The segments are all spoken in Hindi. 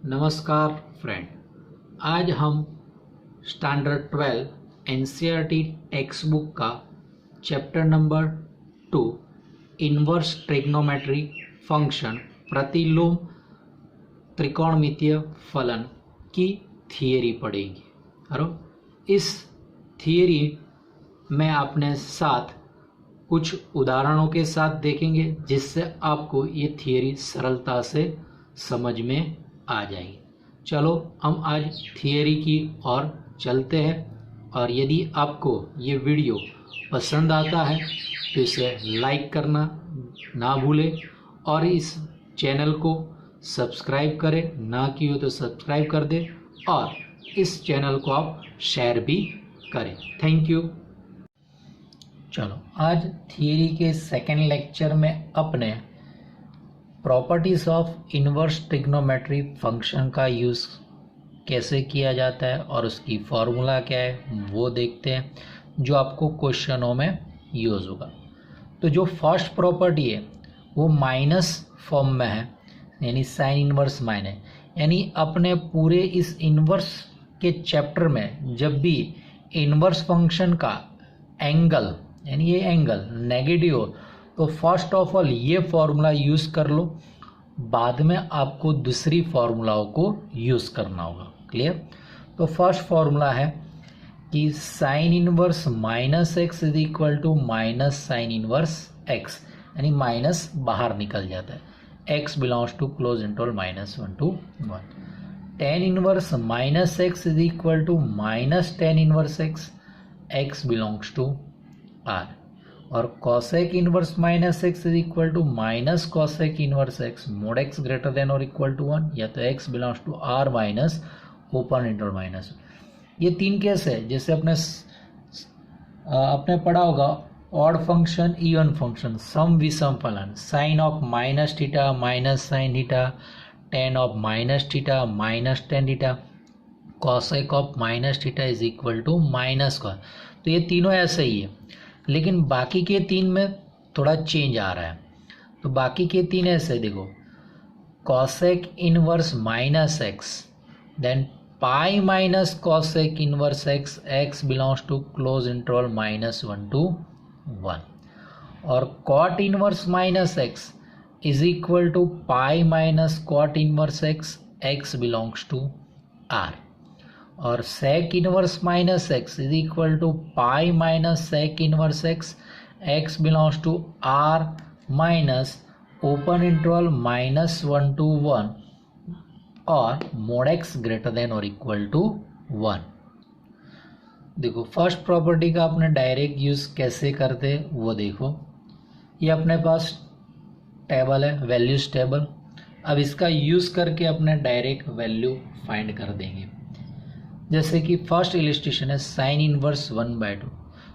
नमस्कार फ्रेंड, आज हम स्टैंडर्ड 12 एनसीईआरटी टेक्स्ट बुक का chapter number 2 inverse trigonometry function प्रतिलोम त्रिकोणमितीय फलन की थियरी पढ़ेंगे। और इस थियरी में अपने साथ कुछ उदाहरणों के साथ देखेंगे जिससे आपको ये थियरी सरलता से समझ में आ जाएगी। चलो हम आज थियरी की ओर चलते हैं। और यदि आपको ये वीडियो पसंद आता है तो इसे लाइक करना ना भूलें और इस चैनल को सब्सक्राइब करें, ना की हो तो सब्सक्राइब कर दें और इस चैनल को आप शेयर भी करें। Thank you. चलो आज थियरी के सेकेंड लेक्चर में अपने properties of inverse trigonometry function का यूज़ कैसे किया जाता है और उसकी फॉर्मूला क्या है वो देखते हैं, जो आपको क्वेश्चनों में यूज़ होगा। तो जो फर्स्ट प्रॉपर्टी है वो माइनस फॉर्म में है, यानी साइन इनवर्स माइनस, यानी अपने पूरे इस इनवर्स के चैप्टर में जब भी इनवर्स फंक्शन का एंगल यानी ये एंगल नेगेटिव हो तो फर्स्ट ऑफ ऑल ये फॉर्मूला यूज़ कर लो, बाद में आपको दूसरी फॉर्मूलाओं को यूज़ करना होगा। क्लियर? तो फर्स्ट फॉर्मूला है कि sine inverse minus x is equal to minus sine inverse x, यानी माइनस बाहर निकल जाता है। X belongs to close interval -1 to 1। Tan inverse minus x is equal to minus tan inverse x, x belongs to R. और cosec inverse minus x is equal to minus cosec inverse x mod x greater than और इक्वल टू 1, या तो x belongs to R minus open interval minus. ये तीन केस है जैसे आपने पढ़ा होगा ऑड फंक्शन इवन फंक्शन सम विषम फलन, sine of minus theta minus sine theta, tan of minus theta minus tan theta, cosec of minus theta is equal to minus cos. तो ये तीनों ऐसे ही है, लेकिन बाकी के तीन में थोड़ा चेंज आ रहा है। तो बाकी के तीन ऐसे देखो, cosec inverse minus x, then pi minus cosec inverse x, x belongs to close interval -1 to 1। और cot inverse minus x is equal to pi minus cot inverse x, x belongs to R. और sec inverse minus x is equal to pi minus sec inverse x, x belongs to R minus open interval -1 to 1 और मोड एक्स ग्रेटर देन और इक्वल टू 1। देखो फर्स्ट प्रॉपर्टी का अपने डायरेक्ट यूज कैसे करते वो देखो। ये अपने पास टेबल है, वैल्यूज टेबल। अब इसका यूज करके अपने डायरेक्ट वैल्यू फाइंड कर देंगे। जैसे कि फर्स्ट इलिस्ट्रेशन है साइन इनवर्स 1/2।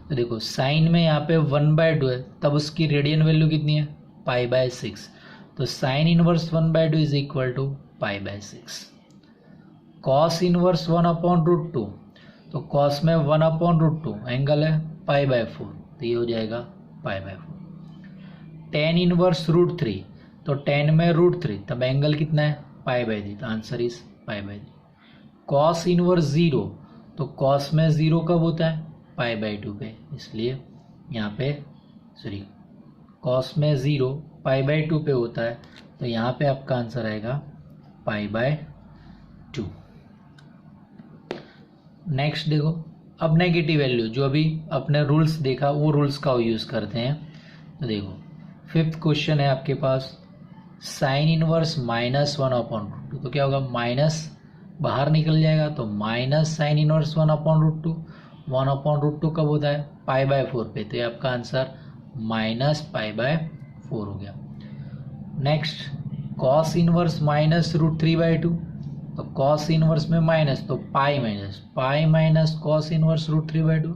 तो देखो साइन में यहाँ पे 1/2 है, तब उसकी रेडियन वैल्यू कितनी है π/6। तो sine inverse 1/2 is equal to π/6। Cos inverse 1/√2, तो कॉस में 1/√2 एंगल है π/4, तो ये हो जाएगा π/4। टेन इनवर्स √3, तो टेन में √3, तब एंगल कितना है π/3, तो आंसर इज π/3। कॉस इनवर्स 0, तो कॉस में 0 कब होता है π/2 पे, इसलिए यहाँ पे कॉस में 0 π/2 पे होता है, तो यहाँ पे आपका आंसर आएगा π/2। नेक्स्ट देखो, अब नेगेटिव वैल्यू जो अभी अपने रूल्स देखा वो रूल्स का यूज़ करते हैं। तो देखो फिफ्थ क्वेश्चन है आपके पास साइन इनवर्स -1/√2, तो क्या होगा माइनस बाहर निकल जाएगा, तो माइनस साइन इनवर्स 1/√2। 1/√2 कब होता है π/4 पे, तो ये आपका आंसर -π/4 हो गया। नेक्स्ट कॉस इनवर्स -√3/2, तो कॉस इनवर्स में माइनस, तो pi minus cos inverse √3/2।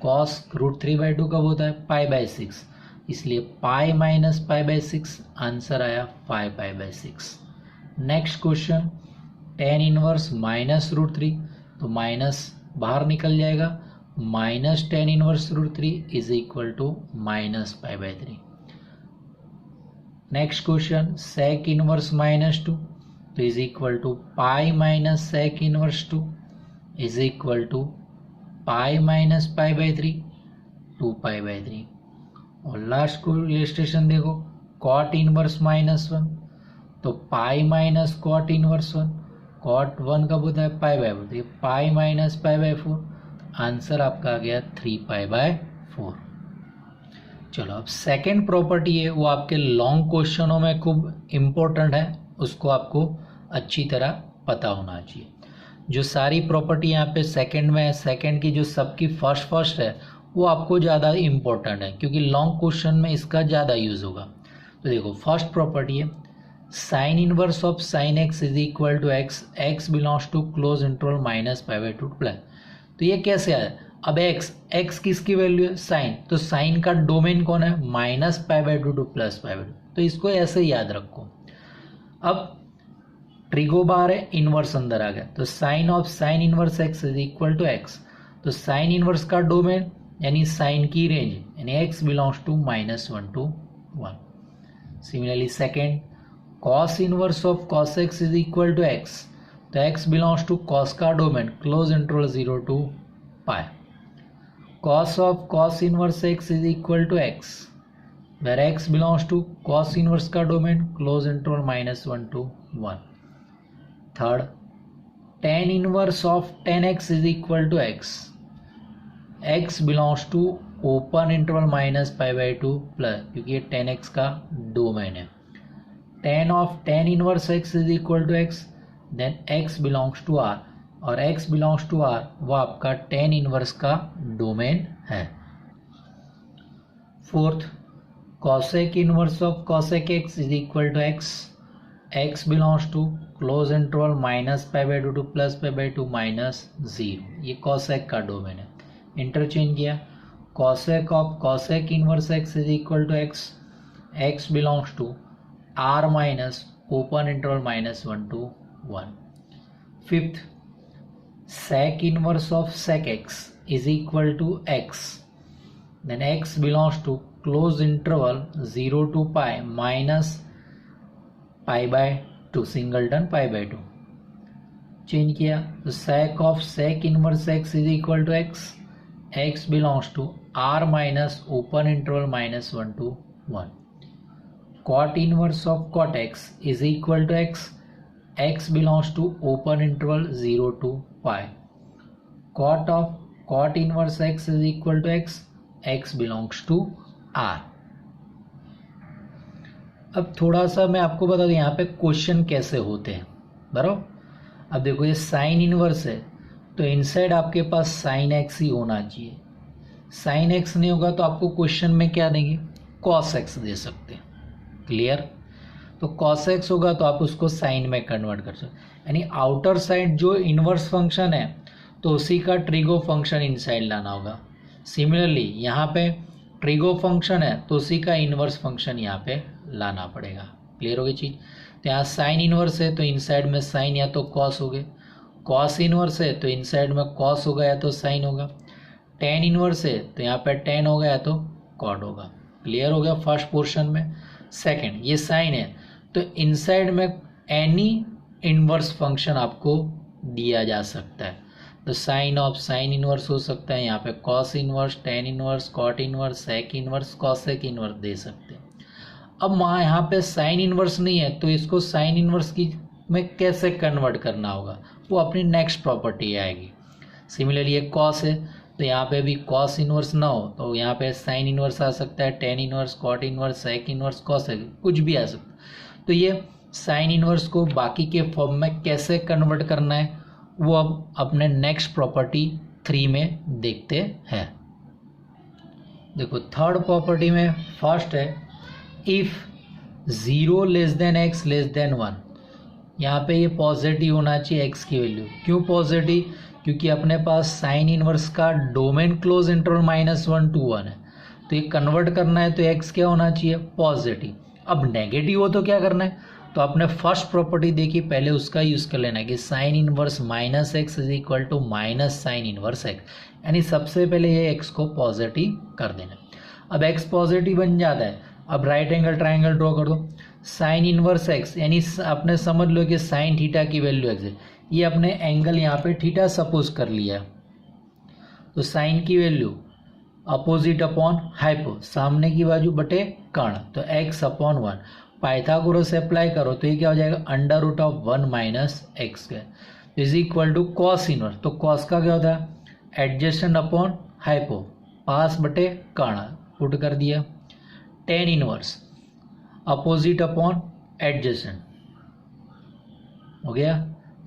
Cos √3/2 कब होता है π/6, इसलिए पाई माइनस π/6, आंसर आया 5π/6। नेक्स्ट क्वेश्चन टेन इनवर्स -√3, तो माइनस बाहर निकल जाएगा, minus tan inverse √3 is equal to -π/3। Next question sec inverse -2, तो is equal to pi minus sec inverse 2 is equal to pi minus pi by 3 2 pi by 3। और लास्ट को इलस्ट्रेशन देखो, कॉट इनवर्स -1 तो pi minus cot inverse 1, cot 1 कब होता है पाई बाई 4, तो ये pi minus pi by 4, answer आपका आ गया 3 पाई बाई 4। चलो अब सेकेंड प्रॉपर्टी है, वो आपके लॉन्ग क्वेश्चनों में खूब इम्पोर्टेंट है, उसको आपको अच्छी तरह पता होना चाहिए। जो सारी प्रॉपर्टी यहाँ पे सेकंड में है, सेकंड की जो सबकी फर्स्ट है वो आपको ज़्यादा इम्पोर्टेंट है, क्योंकि लॉन्ग क्वेश्चन में इसका ज़्यादा यूज़ होगा। तो देखो फर्स्ट प्रॉपर्टी है sine inverse of sine x is equal to x, x belongs to close interval minus pi by 2 plus. तो ये कैसे आया, अब एक्स किसकी वैल्यू है साइन, तो साइन का डोमेन कौन है minus pi by 2 to plus pi by 2, तो इसको ऐसे याद रखो। अब ट्रिगो बार है, इनवर्स अंदर आ गया, तो sine of sine inverse x is equal to x, तो साइन इनवर्स का डोमेन यानी साइन की रेंज यानी x belongs to -1 to 1। Similarly second cos inverse of cos x is equal to x, तो एक्स बिलोंग्स टू कॉस का domain close interval 0 to pi. Cos of cos inverse x is equal to x, where x belongs to cos inverse का domain close interval -1 to 1। Third tan inverse of tan x is equal to x, x belongs to open interval minus pi by 2 plus, क्योंकि ये tan x का डोमेन है। tan of tan inverse x is equal to x, then x belongs to r, और x बिलोंग्स टू r वो आपका tan इनवर्स का डोमेन है। Fourth cosec inverse of cosec x is equal to x, x belongs to close interval minus pi by 2 to plus pi by 2 -0, ये कॉसेक का डोमेन है। इंटरचेंज किया, cosec of cosec inverse x is equal to x, x belongs to R minus open interval -1 to 1। Fifth sec inverse of sec x is equal to x, then x belongs to close interval 0 to pi minus pi by 2 singleton pi by 2। Change किया तो sec of sec inverse x is equal to x, x belongs to R minus open interval -1 to 1। Cot inverse of cot x is equal to x, x belongs to open interval 0 to pi. Cot of cot inverse x is equal to x, x belongs to R. अब थोड़ा सा मैं आपको बता दूं यहाँ पे क्वेश्चन कैसे होते हैं बराबर। अब देखो ये साइन इनवर्स है, तो इनसाइड आपके पास साइन एक्स ही होना चाहिए, साइन एक्स नहीं होगा तो आपको क्वेश्चन में क्या देंगे कॉस एक्स दे सकते हैं। क्लियर, तो कॉस एक्स होगा तो आप उसको साइन में कन्वर्ट कर सकते, यानी आउटर साइड जो इनवर्स फंक्शन है तो उसी का ट्रिगो फंक्शन इनसाइड लाना होगा। सिमिलरली यहाँ पे ट्रिगो फंक्शन है तो उसी का इनवर्स फंक्शन यहाँ पे लाना पड़ेगा। क्लियर हो गई चीज। तो यहाँ साइन इनवर्स है तो इनसाइड में साइन या तो कॉस हो गए, कॉस इनवर्स है तो इनसाइड में कॉस होगा या तो साइन होगा, टेन इनवर्स है तो यहाँ पे टेन होगा या तो कॉट होगा। क्लियर हो गया फर्स्ट पोर्शन में। सेकंड ये साइन है तो इनसाइड में एनी इनवर्स फंक्शन आपको दिया जा सकता है, तो साइन ऑफ साइन इनवर्स हो सकता है, यहाँ पे cos inverse, tan inverse, cot inverse, sec inverse, cosec inverse दे सकते हैं। अब वहाँ यहाँ पे साइन इनवर्स नहीं है तो इसको साइन इनवर्स की में कैसे कन्वर्ट करना होगा वो अपनी नेक्स्ट प्रॉपर्टी आएगी। सिमिलरली ये कॉस है तो यहाँ पे भी कॉस इनवर्स ना हो तो यहाँ पे साइन इनवर्स आ सकता है, tan inverse, cot inverse, sec inverse, cosec कुछ भी आ सकता है। तो ये साइन इनवर्स को बाकी के फॉर्म में कैसे कन्वर्ट करना है वो अब अपने नेक्स्ट प्रॉपर्टी 3 में देखते हैं। देखो थर्ड प्रॉपर्टी में फर्स्ट है if 0 less than x less than 1, यहाँ पे ये पॉजिटिव होना चाहिए x की वैल्यू। क्यों पॉजिटिव? क्योंकि अपने पास साइन इनवर्स का डोमेन क्लोज इंटरवल -1 to 1 है, तो ये कन्वर्ट करना है तो x क्या होना चाहिए पॉजिटिव। अब नेगेटिव हो तो क्या करना है, तो आपने फर्स्ट प्रॉपर्टी देखी पहले उसका यूज कर लेना है कि sine inverse -x is equal to minus sine inverse x, यानी सबसे पहले ये x को पॉजिटिव कर देना। अब x पॉजिटिव बन जाता है, अब राइट एंगल ट्राइंगल ड्रॉ कर दो। साइन इनवर्स एक्स, यानी आपने समझ लो कि साइन थीटा की वैल्यू एक्स है। ये अपने एंगल यहाँ पे थीटा सपोज कर लिया, तो साइन की वैल्यू अपोजिट अपॉन हाइपो, सामने की बाजू बटे कर्ण, तो एक्स अपॉन 1। पाइथागोरस अप्लाई करो तो ये क्या हो जाएगा, under root of 1 minus x square is equal to cos inverse. तो कॉस का क्या होता है, एडजेसेंट अपॉन हाइपो, पास बटे कर्ण, पुट कर दिया। Tan inverse opposite upon adjacent हो गया,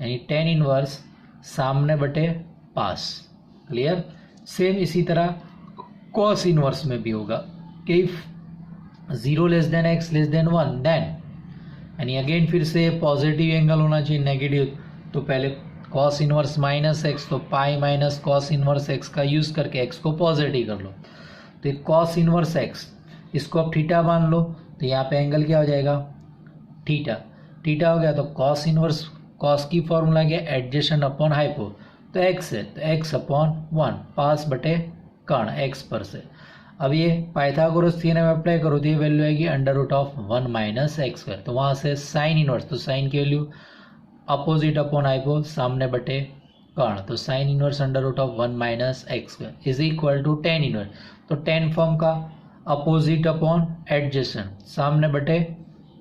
यानी टेन इनवर्स सामने बटे पास। क्लियर। सेम इसी तरह कॉस इनवर्स में भी होगा कि if 0 less than x less than 1 then, यानी अगेन फिर से पॉजिटिव एंगल होना चाहिए, नेगेटिव तो पहले कॉस इनवर्स माइनस एक्स, तो pi minus cos inverse x का यूज करके एक्स को पॉजिटिव कर लो, तो कॉस इनवर्स एक्स, इसको आप थीटा मान लो, तो यहाँ पे एंगल क्या हो जाएगा, थीटा। थीटा हो गया तो कॉस इनवर्स, कॉस की फॉर्मूला क्या, एडजेसेंट अपॉन हाइपो, तो एक्स है तो एक्स अपॉन 1, पास बटे कर्ण एक्स पर से। अब ये पाइथागोरस थ्योरम अप्लाई करो तो ये वैल्यू आएगी under root of 1 minus x square, तो वहाँ से साइन इनवर्स, तो साइन की वैल्यू अपोजिट अपॉन हाइपो, सामने बटे कर्ण, तो sine inverse under root of 1 minus x square is equal to tan inverse, तो टेन फॉर्म का अपोजिट अपॉन एडजेसेंट, सामने बटे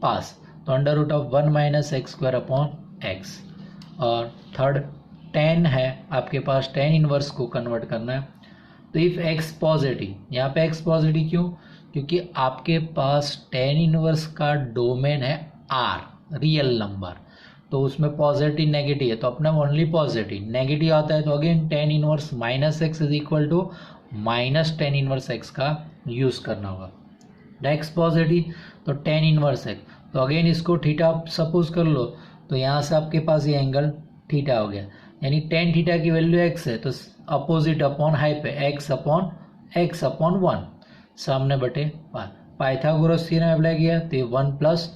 पास, तो under root of 1 minus x square upon x. और थर्ड टेन है आपके पास, टेन इनवर्स को कन्वर्ट करना है, तो इफ एक्स पॉजिटिव, यहाँ पे एक्स पॉजिटिव क्यों, क्योंकि आपके पास टेन इनवर्स का डोमेन है आर, रियल नंबर, तो उसमें पॉजिटिव नेगेटिव है, तो अपना ओनली पॉजिटिव, नेगेटिव आता है तो again tan inverse minus x is equal to minus tan inverse x का यूज करना होगा। एक्स पॉजिटिव तो टेन इनवर्स एक्स, तो अगेन इसको थीटा सपोज कर लो, तो यहाँ से आपके पास ये एंगल थीटा हो गया, यानी टेन थीटा की वैल्यू एक्स है, तो अपोजिट अपॉन हाइप है एक्स अपॉन 1, सामने बटे पाइथागोरस थ्योरम अप्लाई किया तो ये 1 plus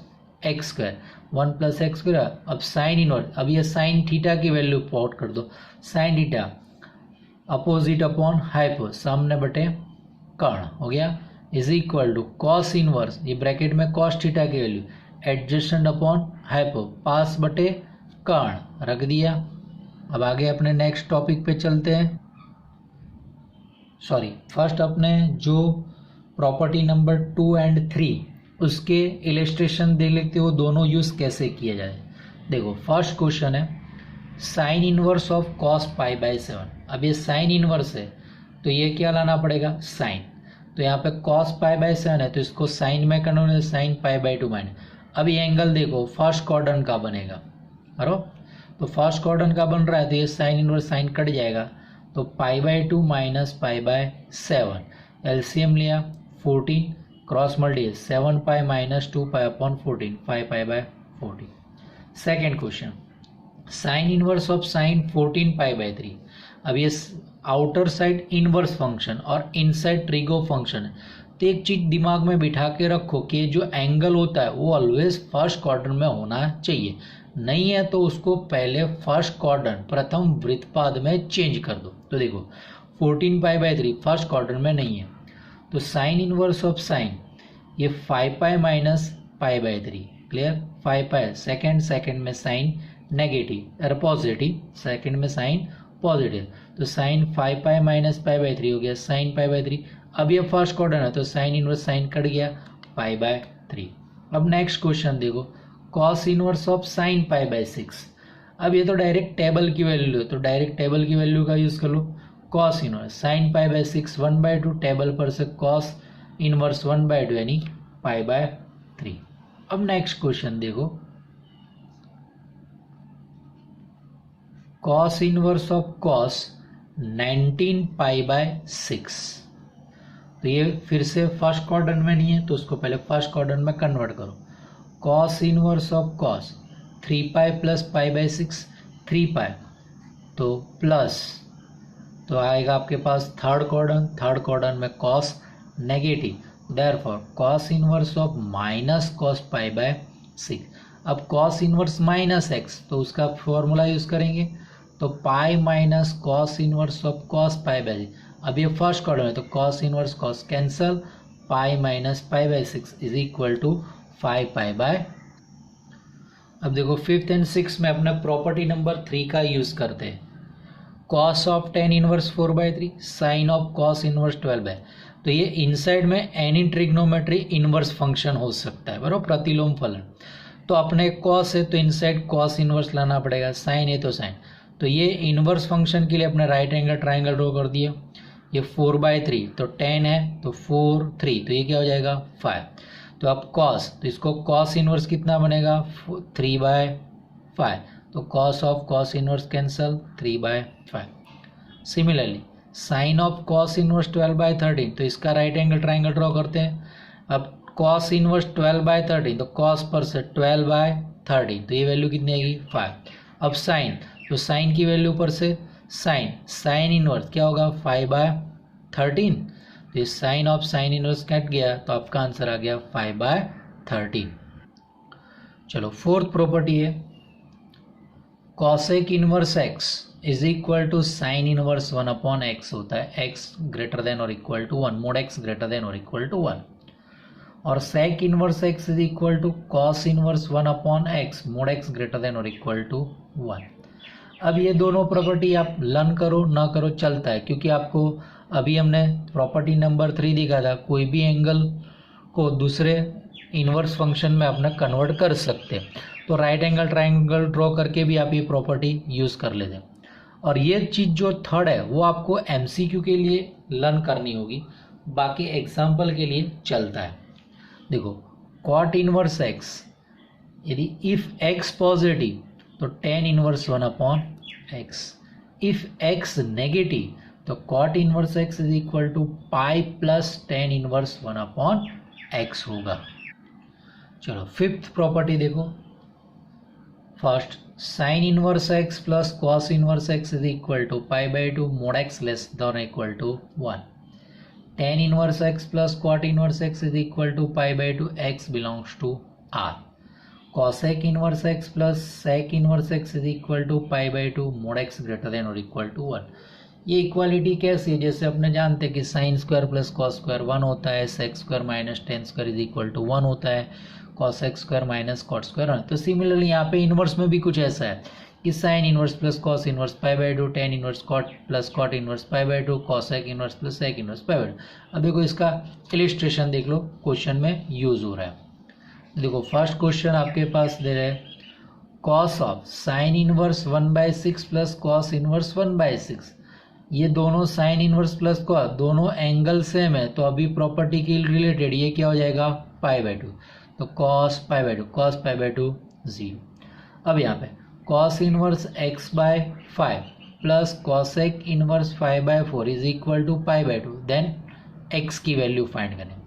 x square, 1 plus x square. अब साइन इनवर्स, अब ये साइन थीटा की वैल्यू प्लॉट कर दो, sine theta opposite upon hypo, सामने बटे कर्ण हो गया, is equal to cos inverse, ये ब्रैकेट में कॉस थीटा की वैल्यू एडजेसेंट अपॉन हाइपो, पास बटे कर्ण रख दिया। अब आगे अपने नेक्स्ट टॉपिक पे चलते हैं। फर्स्ट अपने जो प्रॉपर्टी नंबर 2 एंड 3 उसके इलस्ट्रेशन देख लेते हो, दोनों यूज कैसे किया जाए। देखो फर्स्ट क्वेश्चन है sine inverse of cos pi bye 7। अब ये साइन इनवर्स है तो ये क्या लाना पड़ेगा, साइन, तो यहाँ पे कॉस पाई बाय 7 है तो इसको साइन में करना है, साइन पाई बाय 2 माइनस। अब ये एंगल देखो फर्स्ट क्वाड्रेंट का बनेगा, करो तो फर्स्ट क्वाड्रेंट का बन रहा है तो ये साइन इनवर्स साइन कट जाएगा, तो pi by 2 minus pi bye 7, LCM लिया 14, cross multi 7 pi minus 2 pi upon 14, 5 pi by 14। Second question sign inverse of sign 14 pi by 3। अब ये आउटर साइड इनवर्स फंक्शन और इनसाइड ट्रिगो फंक्शन है, तो एक चीज दिमाग में बिठा के रखो कि जो एंगल होता है वो ऑलवेज फर्स्ट क्वाड्रेंट में होना चाहिए, नहीं है तो उसको पहले फर्स्ट क्वाड्रेंट प्रथम वृत्तपाद में चेंज कर दो। तो देखो 14 पाई बाय 3 फर्स्ट क्वाड्रेंट में नहीं है, तो साइन इनवर्स ऑफ साइन ये 5 pi minus pi by 3, clear, 5 pi second में साइन नेगेटिव पॉजिटिव, सेकेंड में साइन पॉजिटिव, तो sine 5 pi minus pi by 3 हो गया साइन पाई बाय 3। अब ये फर्स्ट क्वाड्रेंट है तो साइन इनवर्स साइन कट गया पाई बाय 3। अब नेक्स्ट क्वेश्चन देखो cos inverse of sign pi by 6। अब ये तो डायरेक्ट टेबल की वैल्यू है, तो डायरेक्ट टेबल की वैल्यू का यूज कर लो, cos inverse sine pi by 6 1/2, table पर से कॉस इनवर्स 1/2 यानी पाई बाय 3। अब नेक्स्ट क्वेश्चन देखो cos inverse of cos 19 pi by 6, तो ये फिर से फर्स्ट क्वाड्रेंट में नहीं है तो उसको पहले फर्स्ट क्वाड्रेंट में कन्वर्ट करो। Cos inverse of cos 3 pi plus pi by 6, 3 पाई तो प्लस, तो आएगा आपके पास थर्ड क्वाड्रेंट में cos negative, therefore cos inverse of minus cos pi by 6। अब कॉस इनवर्स माइनस एक्स तो उसका फॉर्मूला यूज करेंगे, तो pi minus cos inverse of cos pi by 6। अब ये फर्स्ट क्वाड्रेंट है तो cos inverse cos cancel, pi minus pi by 6 is equal to 5π/। अब देखो 5th एंड 6th में अपने प्रॉपर्टी नंबर 3 का यूज करते हैं। Cos of tan inverse 4/3, sine of cos inverse 12/। तो ये इनसाइड में एनी ट्रिग्नोमेट्री इनवर्स फंक्शन हो सकता है, बराबर, प्रतिलोम फलन। तो अपने कॉस है तो इनसाइड कॉस इनवर्स लाना पड़ेगा, साइन है तो साइन। तो ये इनवर्स फंक्शन के लिए अपने राइट एंगल ट्राइंगल ड्रॉ कर दिया। ये 4/3 तो 10 है तो 4 3, तो ये क्या हो जाएगा 5। तो अब कॉस, तो इसको कॉस इनवर्स कितना बनेगा 3/5। तो cos of cos inverse cancel 3/5। Similarly sign of cos inverse 12/13, तो इसका राइट एंगल ट्राइंगल ड्रॉ करते हैं। अब कॉस इनवर्स 12/13, तो कॉस पर से 12/13, तो ये वैल्यू कितनी आएगी 5। अब साइन, तो साइन की वैल्यू पर से साइन इनवर्स क्या होगा 5/13, तो ये sine of sine inverse cut गया, तो आपका आंसर आ गया 5/13। चलो फोर्थ प्रॉपर्टी है cosec inverse x is equal to sine inverse 1/x होता है x ग्रेटर देन और equal to 1, mod x greater than और इक्वल टू 1। और sec inverse x is equal to cos inverse 1/x, mod x greater than और इक्वल टू 1। अब ये दोनों प्रॉपर्टी आप लर्न करो ना करो चलता है, क्योंकि आपको अभी हमने प्रॉपर्टी नंबर 3 दिखा था, कोई भी एंगल को दूसरे इनवर्स फंक्शन में अपना कन्वर्ट कर सकते हैं। तो राइट एंगल ट्राइंगल ड्रॉ करके भी आप ये प्रॉपर्टी यूज़ कर लेते हैं। और ये चीज़ जो थर्ड है वो आपको MCQ के लिए लर्न करनी होगी, बाकी एग्जाम्पल के लिए चलता है। देखो कॉट इनवर्स x, यदि इफ x पॉजिटिव तो tan inverse 1/x, if x negative तो cot inverse x is equal to pi plus tan inverse 1/x होगा। चलो फिफ्थ प्रॉपर्टी देखो, first sine inverse x plus cos inverse x is equal to पाई/2 mod x less than equal to 1। tan inverse x plus cot inverse x is equal to पाई/2 x belongs to R। cosec inverse x plus sec inverse x is equal to पाई/2 मोड x ग्रेटर देन और इक्वल टू 1। ये इक्वालिटी कैसी है, जैसे अपने जानते हैं कि sine square plus cos square 1 होता है, sec square minus tan square is equal to 1 होता है, cosec square minus cot square 1। तो सिमिलरली यहाँ पे इनवर्स में भी कुछ ऐसा है कि sine inverse plus cos inverse पाई/2, tan inverse cot plus cot inverse पाई/2, cosec inverse plus sec inverse पाई/2। अब देखो इसका इलिस्ट्रेशन देख लो, क्वेश्चन में यूज हो रहा है। देखो फर्स्ट क्वेश्चन आपके पास दे रहे हैं cos of sine inverse 1/6 plus cos inverse 1/6। ये दोनों साइन इनवर्स प्लस कॉस दोनों एंगल सेम है, तो अभी प्रॉपर्टी के रिलेटेड ये क्या हो जाएगा पाई/2, तो कॉस पाई/2 0। अब यहाँ पे cos inverse x/5 plus cosec inverse 5/4 is equal to पाई/2, देन x की वैल्यू फाइंड करें।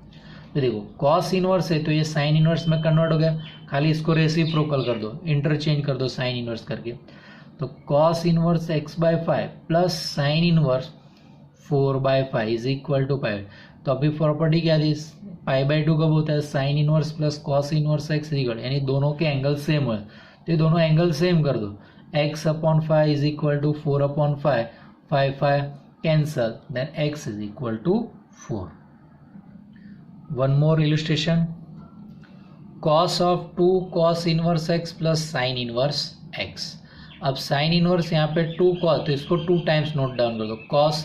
तो देखो कॉस इनवर्स है तो ये साइन इनवर्स में कन्वर्ट हो गया, खाली इसको रेसिप्रोकल कर दो, इंटरचेंज कर दो साइन इनवर्स करके। तो cos inverse x/5 plus sine inverse 4/5 is equal to pi. तो अभी प्रॉपर्टी क्या थी, पाई/2 कब होता है sine inverse plus cos inverse x equal, यानी दोनों के एंगल सेम है, तो ये दोनों एंगल सेम कर दो, x/5 is equal to 4/5, 5 cancel, then x is equal to 4। One more illustration, cos of 2 cos inverse x plus sine inverse x। अब साइन इनवर्स यहाँ पे 2 cos, तो इसको 2 टाइम्स नोट डाउन कर दो, cos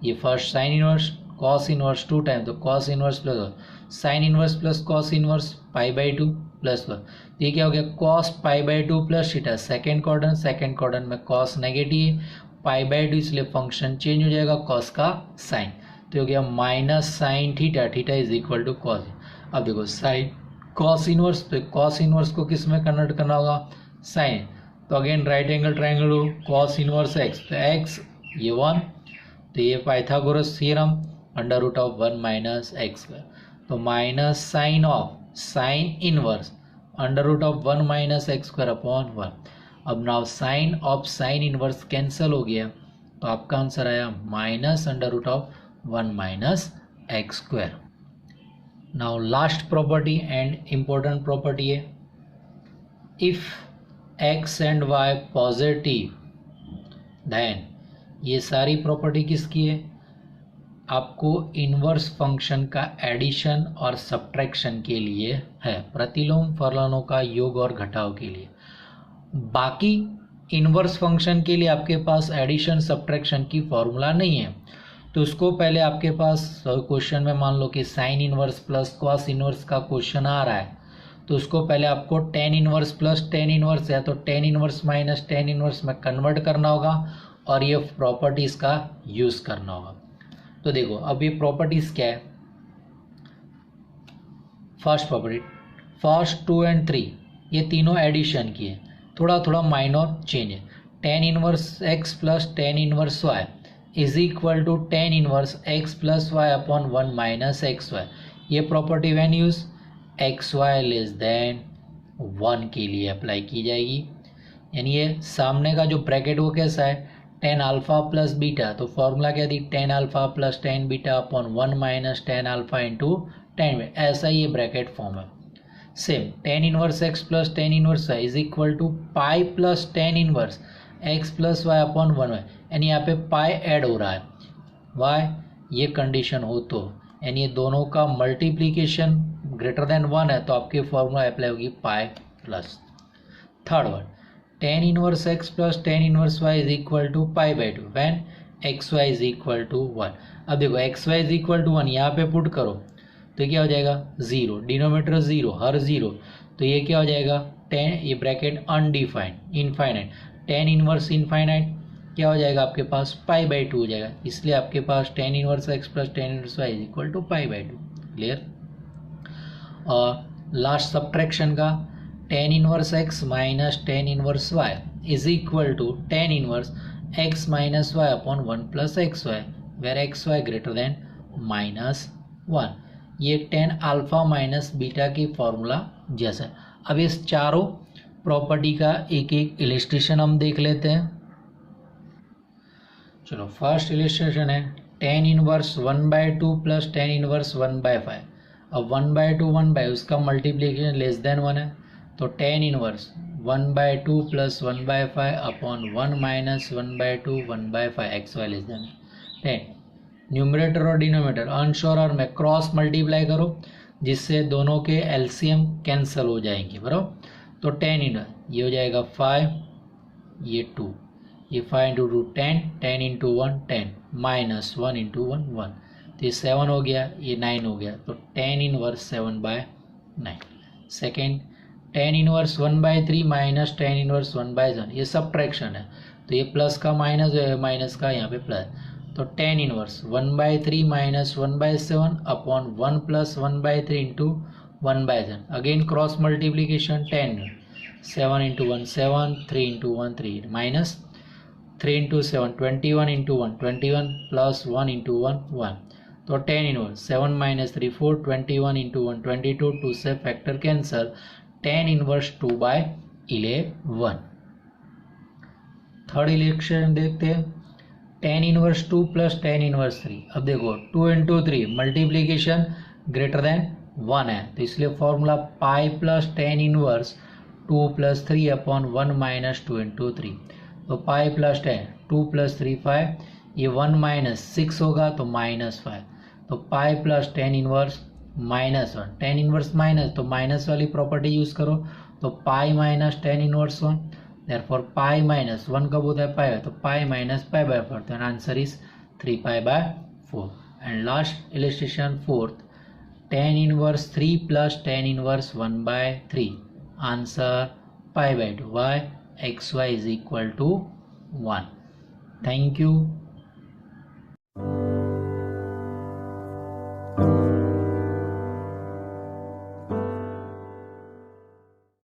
ये first sine inverse cos inverse 2 times, तो cos inverse plus sine inverse plus cos inverse पाई/2 प्लस 1। ये क्या हो गया cos पाई/2 प्लस थीटा, सेकेंड क्वाड्रेंट में cos नेगेटिव पाई/2, इसलिए फंक्शन चेंज हो जाएगा cos का साइन, तो हो गया minus sine theta, theta is equal to cos. अब देखो साइन कॉस इनवर्स, तो कॉस इनवर्स को किस में कन्वर्ट करना होगा साइन, तो अगेन राइट एंगल ट्राइंगल हो कॉस इनवर्स x, तो x ये 1, तो ये Pythagoras theorem √1 minus x square, तो minus sine of sine inverse √1 minus x square upon 1। अब now sine of sine inverse cancel हो गया, तो आपका आंसर आया minus √1 minus x square. Now last property and important property है, if x and y positive, then ये सारी प्रॉपर्टी किसकी है आपको इन्वर्स फंक्शन का एडिशन और सब्ट्रैक्शन के लिए है, प्रतिलोम फलनों का योग और घटाव के लिए। बाकी इन्वर्स फंक्शन के लिए आपके पास एडिशन सब्ट्रैक्शन की फॉर्मूला नहीं है, तो उसको पहले आपके पास क्वेश्चन में मान लो कि sign inverse plus cos inverse का क्वेश्चन आ रहा है, तो उसको पहले आपको tan inverse plus tan inverse या तो tan inverse minus tan inverse में कन्वर्ट करना होगा और ये प्रॉपर्टीज़ का यूज़ करना होगा। तो देखो अब ये प्रॉपर्टीज़ क्या है। फर्स्ट प्रॉपर्टी, फर्स्ट 2 और 3 ये तीनों एडिशन की है, थोड़ा थोड़ा माइनर चेंज है। Tan inverse x plus tan inverse y is equal to tan inverse x plus y upon 1 minus x y. ये property when use x y less than 1 के लिए अप्लाई की जाएगी। यानी ये सामने का जो ब्रैकेट वो कैसा है, टेन अल्फा प्लस बीटा, तो फॉर्मूला क्या थी, tan alpha plus tan beta upon 1 minus tan alpha into tan, ऐसा ही ये ब्रैकेट फॉर्म है। Same tan inverse x plus tan inverse y is equal to pi plus tan inverse x plus y upon 1 y, यानी यहाँ पे पाई ऐड हो रहा है, वाई ये कंडीशन हो तो, यानी ये दोनों का मल्टीप्लीकेशन ग्रेटर देन 1 है तो आपकी फॉर्मूला अप्लाई होगी pi plus. Third one, tan inverse x plus tan inverse y is equal to pi by two when x y is equal to 1। अब देखो x y is equal to 1 यहाँ पे पुट करो तो क्या हो जाएगा 0, डिनोमीटर 0 हर 0, तो ये क्या हो जाएगा टेन, ये bracket undefined infinite, tan inverse infinite क्या हो जाएगा आपके पास पाई बाई 2 हो जाएगा, इसलिए आपके पास tan inverse x plus tan inverse y is equal to pi by 2। Clear. और लास्ट सब्ट्रैक्शन का, tan inverse x minus tan inverse y is equal to tan inverse x minus y upon 1 plus x y where x y greater than -1। ये टेन अल्फा माइनस बीटा की फॉर्मूला जैसा है। अब इस चारों प्रॉपर्टी का एक एक इलिस्ट्रेशन हम देख लेते हैं। चलो फर्स्ट इलिस्ट्रेशन है tan inverse 1/2 plus tan inverse 1/5। अब 1/2 1/, उसका मल्टीप्लिकेशन लेस देन 1 है, तो tan inverse 1/2 plus 1/5 upon 1 minus 1/2 1/5 x y less than 10। Numerator और डिनोमिनेटर अंश और में क्रॉस मल्टीप्लाई करो जिससे दोनों के एलसीएम कैंसिल हो जाएंगे बराबर। तो टेन इनवर्स ये हो जाएगा 5, ये 2, ये 5 इंटू 2 10, 10 इंटू 1 10 माइनस 1 इंटू 1 1, तो ये 7 हो गया, ये 9 हो गया, तो tan inverse 7/9। Second ten inverse 1/3 minus tan inverse 1/7, ये सब्ट्रैक्शन है तो ये प्लस का माइनस है, माइनस का यहाँ पे प्लस, तो tan inverse 1/3 minus 1/7 upon 1 plus 1/3 into 1/7। Again cross multiplication 10, 7 into 1 7, 3 into 1 3 minus 3 into 7 21 into 1 21 plus 1 into 1 1, तो टेन इनवर्स 7 माइनस 3 4, 21 इंटू 1 22, 2 से factor cancel, tan inverse 2/11। Third election देखते हैं tan inverse 2 plus tan inverse 3। अब देखो 2 इंटू 3 मल्टीप्लीकेशन ग्रेटर देन 1 है तो इसलिए फॉर्मूला पाई plus tan inverse 2 plus 3 upon 1 minus 2 into 3, तो पाई प्लस 10 2 प्लस 3 5, ये 1 माइनस 6 होगा तो -5, तो पाई plus tan inverse -1, tan inverse minus तो माइनस वाली प्रॉपर्टी यूज करो, तो pi minus tan inverse 1, therefore pi minus 1 कब होता है पाई, तो पाई माइनस पाई बाय 4, तो answer is 3π/4। And last illustration fourth, tan inverse 3 plus tan inverse 1/3, answer π/2, y x y is equal to 1। Thank you.